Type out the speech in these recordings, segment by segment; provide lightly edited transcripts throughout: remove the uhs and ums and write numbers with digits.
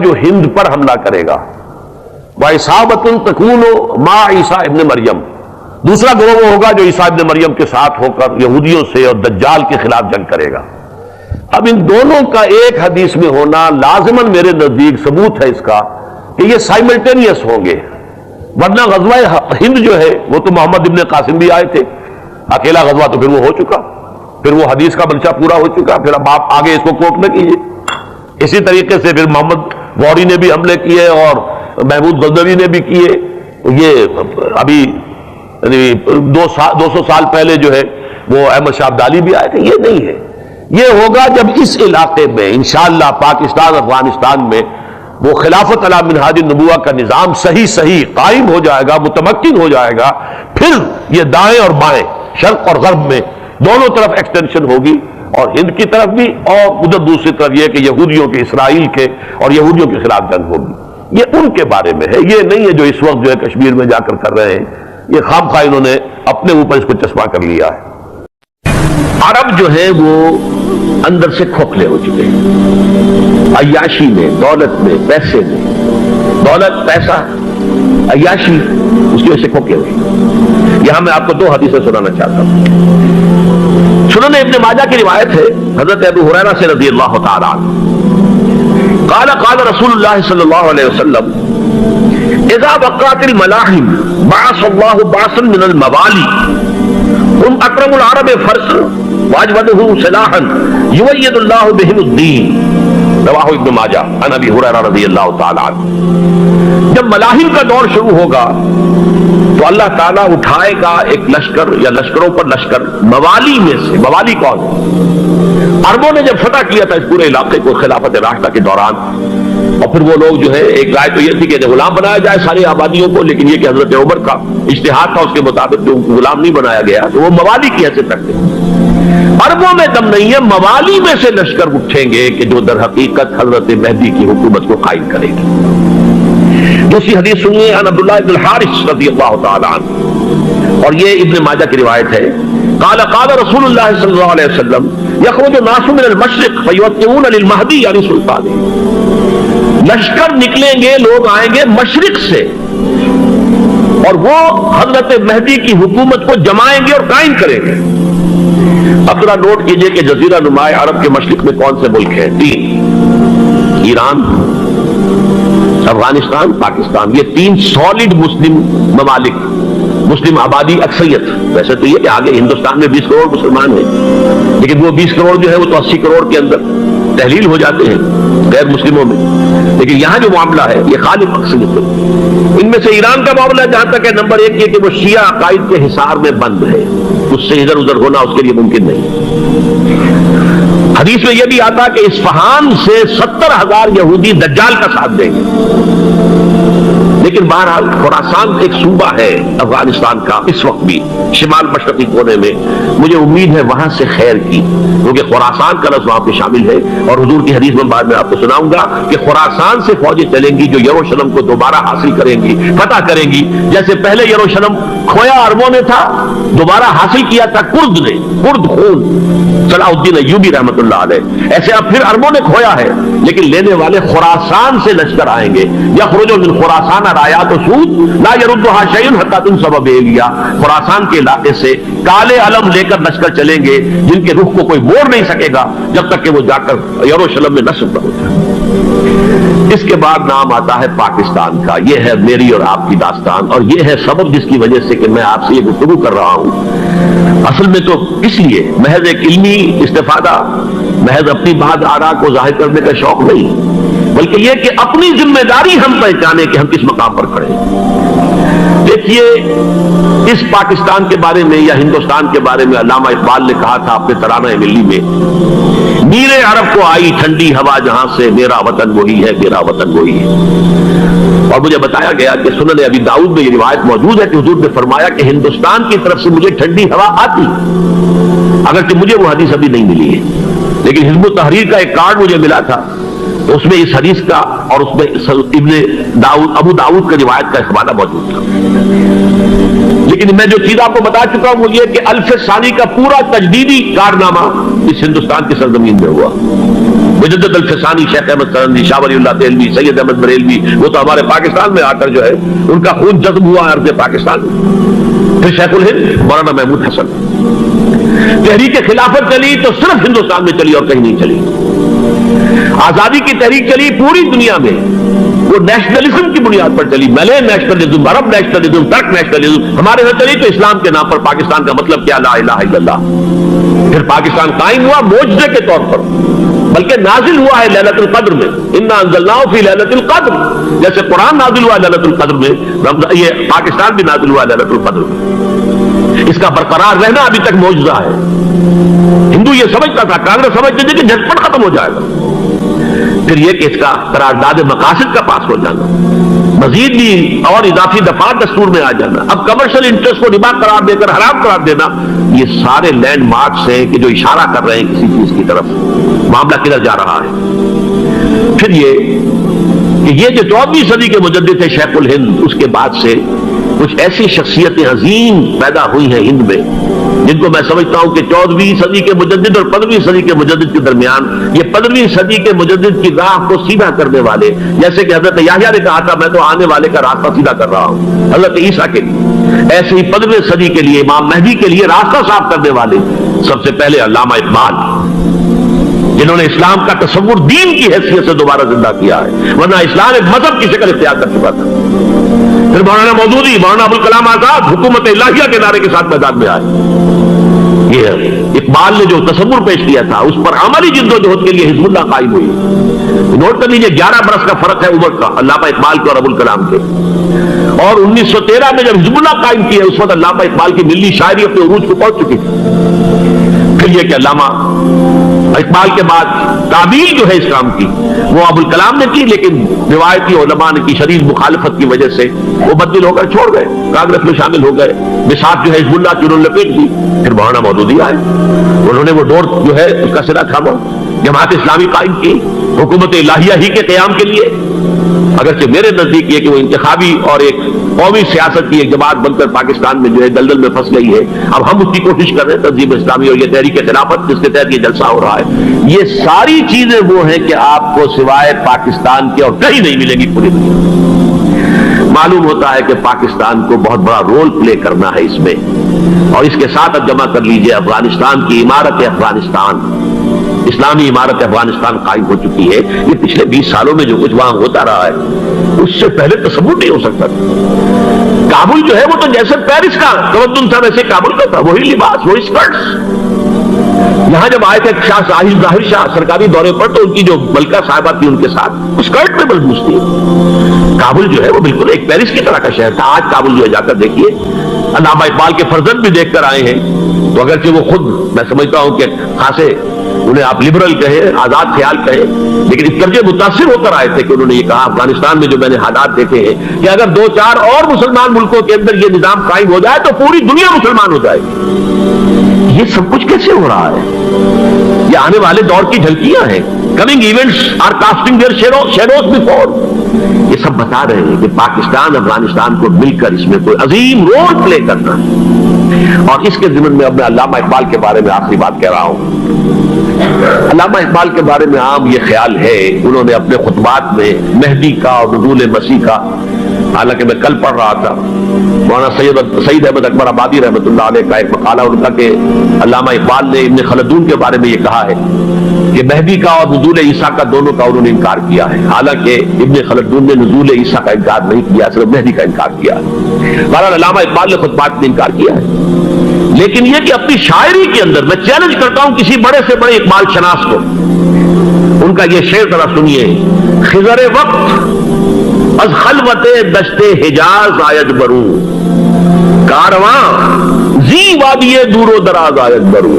جو ہند پر حملہ کرے گا، وَإِصَابَةٌ تَكُونُ مَعَ عِیسیٰ ابن مریم، دوسرا گروہ وہ ہوگا جو عیسیٰ ابن مریم کے ساتھ ہو کر یہودیوں سے اور دجال کے خلاف جنگ کرے گا۔ اب ان دونوں کا ایک حدیث میں ہونا لازماً میرے نزدیک ثبوت ہے اس کا کہ یہ سائملٹینیس ہوں گے، ورنہ غزوہ ہند جو ہے وہ تو محمد ابن قاسم بھی آئے تھے، اکیلا غزوہ تو پھر وہ ہو چکا، پھر وہ حدیث کا منشا پورا ہو چکا، پھر اب آپ آگے اس کو کوٹ نہ کیجیے۔ اسی طریقے سے پھر محمد غوری نے بھی حملے کیے اور محمود غزنوی نے بھی کیے، یہ ابھی 200 سال پہلے جو ہے وہ احمد شاہ ابدالی بھی آئے تھے۔ یہ نہیں ہے، یہ ہوگا جب اس علاقے میں انشاءاللہ پاکستان افغانستان میں وہ خلافت علی منہاج النبوہ کا نظام صحیح قائم ہو جائے گا، متمکن ہو جائے گا، پھر یہ دائیں اور بائیں شرق اور غرب میں دونوں طرف ایکسٹینشن ہوگی، اور ہند کی طرف بھی اور ادھر دوسری طرف یہ کہ یہودیوں کے، اسرائیل کے اور یہودیوں کے خلاف جنگ ہوگی۔ یہ ان کے بارے میں ہے، یہ نہیں ہے جو اس وقت جو ہے کشمیر میں جا کر رہے ہیں، یہ خامخواہ انہوں نے اپنے اوپر اس کو چشمہ کر لیا ہے۔ عرب جو ہے وہ اندر سے کھوکھلے ہو چکے ہیں، عیاشی میں، دولت میں، پیسے میں، دولت، پیسہ، عیاشی، اس کی وجہ سے کھوکھلے ہوئے۔ یہاں میں آپ کو 2 حدیثیں سنانا چاہتا ہوں۔ سنن ابن ماجہ کی روایت ہے حضرت ابو ہریرہ سے رضی اللہ تعالی عنہ، قال قال رسول اللہ صلی اللہ علیہ وسلم اذا وقعت الملاحم بعث اللہ بعثا من الموالی هم اکرم العرب فرسا واجودهم سلاحا یؤید اللہ بهم الدین، رواہ ابن ماجہ عن ابی ہریرہ رضی اللہ تعالی عنہ۔ جب ملاحم کا دور شروع ہوگا تو اللہ تعالیٰ اٹھائے گا ایک لشکر یا لشکروں پر لشکر موالی میں سے۔ موالی کون؟ عربوں نے جب فتح کیا تھا اس پورے علاقے کو خلافت راشدہ کے دوران، اور پھر وہ لوگ جو ہے، ایک رائے تو یہ تھی کہ غلام بنایا جائے ساری آبادیوں کو، لیکن یہ کہ حضرت عمر کا اجتہاد تھا، اس کے مطابق جو غلام نہیں بنایا گیا تو وہ موالی کی حیثیت رکھتے ہیں۔ عربوں میں دم نہیں ہے، موالی میں سے لشکر اٹھیں گے کہ جو در حقیقت حضرت مہدی کی حکومت کو قائم کرے گی۔ دوسری حدیث سنیے، عن عبداللہ بن الحارث رضی اللہ تعالی عنہ، اور یہ ابن ماجہ کی روایت ہے، قال قال رسول اللہ صلی اللہ علیہ وسلم یخرج الناس من المشرق فیوطئون للمہدی یعنی سلطان، لشکر نکلیں گے، لوگ آئیں گے مشرق سے اور وہ حضرت مہدی کی حکومت کو جمائیں گے اور قائم کریں گے۔ اب ذرا نوٹ کیجئے کہ جزیرہ نماء عرب کے مشرق میں کون سے ملک ہیں؟ 3، ایران، افغانستان، پاکستان، یہ 3 سالڈ مسلم ممالک، مسلم آبادی اکثریت۔ ویسے تو یہ کہ آگے ہندوستان میں 20 کروڑ مسلمان ہیں، لیکن وہ 20 کروڑ جو ہے وہ تو 80 کروڑ کے اندر تحلیل ہو جاتے ہیں غیر مسلموں میں، لیکن یہاں جو معاملہ ہے یہ خالص اکثریت ہے۔ ان میں سے ایران کا معاملہ جہاں تک ہے، نمبر 1 یہ کہ وہ شیعہ عقائد کے حصار میں بند ہے، اس سے ادھر ادھر ہونا اس کے لیے ممکن نہیں۔ حدیث میں یہ بھی آتا کہ اصفہان سے 70,000 یہودی دجال کا ساتھ دیں گے، لیکن بہرحال خراسان ایک صوبہ ہے افغانستان کا اس وقت بھی شمال مشرقی کونے میں، مجھے امید ہے وہاں سے خیر کی، کیونکہ خراسان کا لفظ وہاں پہ شامل ہے، اور حضور کی حدیث میں بعد میں آپ کو سناؤں گا کہ خراسان سے فوجیں چلیں گی جو یروشلم کو دوبارہ حاصل کریں گی، فتح کریں گی، جیسے پہلے یروشلم کھویا عربوں نے تھا، دوبارہ حاصل کیا تھا کرد نے، کرد خون صلاح الدین ایوبی رحمۃ اللہ علیہ، ایسے اب پھر عربوں نے کھویا ہے، لیکن لینے والے خراسان سے لشکر آئیں گے۔ یخرج من خراسان رایات و سود لا یردھا شیء حتی تنصب بإیلیا، خراسان کے علاقے سے کالے علم لے کر لشکر چلیں گے جن کے رخ کو کوئی موڑ نہیں سکے گا جب تک کہ وہ جا کر یروشلم میں نصب نہ ہو جائے۔ اس کے بعد نام آتا ہے پاکستان کا۔ یہ ہے میری اور آپ کی داستان، اور یہ ہے سبب جس کی وجہ سے کہ میں آپ سے یہ گفتگو کر رہا ہوں۔ اصل میں تو اس لیے محض ایک علمی استفادہ، محض اپنی بات آراء کو ظاہر کرنے کا شوق نہیں، بلکہ یہ کہ اپنی ذمہ داری ہم پہچانے کہ ہم کس مقام پر کھڑے ہیں۔ دیکھیے، اس پاکستان کے بارے میں یا ہندوستان کے بارے میں علامہ اقبال نے کہا تھا اپنے ترانہ ملی میں، میر عرب کو آئی ٹھنڈی ہوا جہاں سے، میرا وطن وہی ہے، میرا وطن وہی ہے۔ اور مجھے بتایا گیا کہ سنن ابی داؤد میں یہ روایت موجود ہے کہ حضور نے فرمایا کہ ہندوستان کی طرف سے مجھے ٹھنڈی ہوا آتی، اگرچہ مجھے وہ حدیث ابھی نہیں ملی ہے، لیکن حزب التحریر کا ایک کارڈ مجھے ملا تھا، اس میں اس حدیث کا اور اس میں ابو داؤد کا روایت کا حوالہ موجود تھا۔ لیکن میں جو چیز آپ کو بتا چکا ہوں وہ یہ کہ الف ثانی کا پورا تجدیدی کارنامہ اس ہندوستان کی سرزمین میں ہوا۔ مجدد الفسانی، شیخ احمد سرندی، شاہ ولی اللہ دہلوی، سید احمد بریلوی، وہ تو ہمارے پاکستان میں آ کر جو ہے ان کا خون جذب ہوا ارض پاکستان میں۔ پھر شیخ الہند مولانا محمود حسن۔ تحریک خلافت چلی تو صرف ہندوستان میں چلی اور کہیں نہیں چلی۔ آزادی کی تحریک چلی پوری دنیا میں، وہ نیشنلزم کی بنیاد پر چلی، ملے نیشنلزم، عرب نیشنلزم، ترک نیشنلزم۔ ہمارے یہاں چلی تو اسلام کے نام پر پاکستان کا مطلب کیا؟ لا الہ الا اللہ۔ پھر پاکستان قائم ہوا معجزے کے طور پر، بلکہ نازل ہوا ہے لیلۃ القدر میں، انا انزلناہ فی لیلۃ القدر، جیسے قرآن نازل ہوا ہے لیلۃ القدر میں، یہ پاکستان بھی نازل ہوا ہے لیلۃ القدر میں۔ اس کا برقرار رہنا ابھی تک معجزہ ہے۔ ہندو یہ سمجھتا تھا، کانگریس سمجھتے تھے کہ جھٹپٹ ختم ہو جائے گا۔ پھر یہ کہ اس کا قرارداد مقاصد کا پاس ہو جانا، مزید بھی اور اضافی دفعات دستور میں آ جانا، اب کمرشل انٹرسٹ کو ربا قرار دے کر حرام قرار دینا، یہ سارے لینڈ مارکس ہیں کہ جو اشارہ کر رہے ہیں کسی چیز کی طرف، معاملہ کدھر جا رہا ہے۔ پھر یہ جو 14ویں صدی کے مجدد تھے شیخ الہند، اس کے بعد سے کچھ ایسی شخصیتیں عظیم پیدا ہوئی ہیں ہند میں، جن کو میں سمجھتا ہوں کہ 14ویں صدی کے مجدد اور 15ویں صدی کے مجدد کے درمیان، یہ 15ویں صدی کے مجدد کی راہ کو سیدھا کرنے والے، جیسے کہ حضرت یحییٰ نے کہا تھا میں تو آنے والے کا راستہ سیدھا کر رہا ہوں حضرت عیسیٰ کے لیے، ایسے ہی 15ویں صدی کے لیے امام مہدی کے لیے راستہ صاف کرنے والے سب سے پہلے علامہ اقبال، جنہوں نے اسلام کا تصور دین کی حیثیت سے دوبارہ زندہ کیا ہے، ورنہ اسلام ایک مذہب کی شکل اختیار کر چکا تھا۔ پھر مولانا مودودی، مولانا ابوالکلام آزاد حکومت الہیہ کے نعرے کے ساتھ میدان میں آئے۔ یہ اقبال نے جو تصور پیش کیا تھا اس پر عملی جدوجہد کے لیے حزب اللہ قائم ہوئی۔ نوٹ کر لیجیے 11 برس کا فرق ہے عمر کا علامہ اقبال کے اور ابوالکلام کے، اور 1913 میں جب حزب اللہ قائم کیا اس وقت علامہ اقبال کی ملی شاعری اپنے عروج کو پہنچ چکی تھی۔ پھر یہ کہ علامہ اقبال کے بعد تعبیل جو ہے اس کام کی وہ ابوالکلام نے کی، لیکن روایتی علماء نے کی شدید مخالفت کی وجہ سے وہ بدل ہو کر چھوڑ گئے، کانگریس میں شامل ہو گئے، بساط جو ہے حزب اللہ کی انہوں نے لپیٹ دی۔ پھر مولانا مودودی آئے، انہوں نے وہ ڈور جو ہے اس کا سرا تھاما، جماعت اسلامی قائم کی حکومت الہیہ ہی کے قیام کے لیے، اگرچہ میرے نزدیک یہ کہ وہ انتخابی اور ایک قومی سیاست کی ایک جماعت بن کر پاکستان میں جو ہے دلدل میں پھنس گئی ہے، اب ہم اس کی کوشش کر رہے ہیں تنظیم اسلامی اور یہ تحریک خلافت جس کے تحت یہ جلسہ ہو رہا ہے، یہ ساری چیزیں وہ ہیں کہ آپ کو سوائے پاکستان کے اور کہیں نہیں ملیں گی پوری دنیا۔ معلوم ہوتا ہے کہ پاکستان کو بہت بڑا رول پلے کرنا ہے اس میں، اور اس کے ساتھ اب جمع کر لیجئے افغانستان کی عمارت افغانستان، اسلامی عمارت افغانستان قائم ہو چکی ہے۔ یہ پچھلے 20 سالوں میں جو کچھ وہاں ہوتا رہا ہے اس سے پہلے تصور نہیں ہو سکتا۔ کابل جو ہے وہ تو جیسے پیرس کا تمدن تھا ویسے کابل کا تھا، وہی لباس، وہی اسکرٹس۔ یہاں جب آئے تھے شاہ ساحل ظاہر شاہ سرکاری دورے پر تو ان کی جو ملکہ صاحبہ تھی ان کے ساتھ اسکرٹ میں ملبوس تھی۔ کابل جو ہے وہ بالکل ایک پیرس کی طرح کا شہر تھا۔ آج کابل جو ہے جا کر دیکھیے، علامہ اقبال کے فرزند بھی دیکھ کر آئے ہیں، تو اگرچہ وہ خود میں سمجھتا ہوں کہ خاصے انہیں آپ لبرل کہیں، آزاد خیال کہیں، لیکن اس درجے متاثر ہو کر آئے تھے کہ انہوں نے یہ کہا افغانستان میں جو میں نے حالات دیکھے ہیں کہ اگر 2-4 اور مسلمان ملکوں کے اندر یہ نظام قائم ہو جائے تو پوری دنیا مسلمان ہو جائے گی۔ یہ سب کچھ کیسے ہو رہا ہے؟ یہ آنے والے دور کی جھلکیاں ہیں۔ Coming events are casting their shadows before. یہ سب بتا رہے ہیں کہ پاکستان افغانستان کو مل کر اس میں کوئی عظیم رول پلے کرنا ہے، اور اس کے ضمن میں اب میں علامہ اقبال کے بارے میں آخری بات کہہ رہا ہوں۔ علامہ اقبال کے بارے میں عام یہ خیال ہے، انہوں نے اپنے خطبات میں مہدی کا اور نزول مسیح کا، حالانکہ میں کل پڑھ رہا تھا مولانا سعید احمد اکبر آبادی رحمۃ اللہ علیہ کا ایک مقالہ ان کا کہ علامہ اقبال نے ابن خلدون کے بارے میں یہ کہا ہے کہ مہدی کا اور نزول عیسیٰ کا دونوں کا انہوں نے انکار کیا ہے، حالانکہ ابن خلدون نے نزول عیسیٰ کا انکار نہیں کیا، صرف مہدی کا انکار کیا ہے۔ بہرحال علامہ اقبال نے خطبات میں انکار کیا ہے، لیکن یہ کہ اپنی شاعری کے اندر میں چیلنج کرتا ہوں کسی بڑے سے بڑے اقبال شناس کو، ان کا یہ شعر ذرا سنیے۔ خضر وقت از خلوت دشت حجاز آید برو، کارواں زی وادی دور و دراز آید برو۔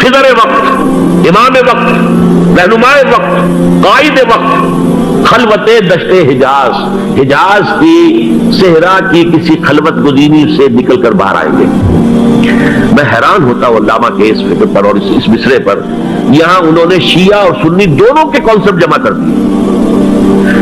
خضر وقت، امام وقت، رہنمائے وقت، قائد وقت، خلوت دشت حجاز، حجاز کی صحرا کی کسی خلوت گزینی سے نکل کر باہر آئیں گے۔ میں حیران ہوتا ہوں علامہ کے اس فکر پر اور اس مصرے پر، یہاں انہوں نے شیعہ اور سنی دونوں کے کانسیپٹ جمع کر دیے۔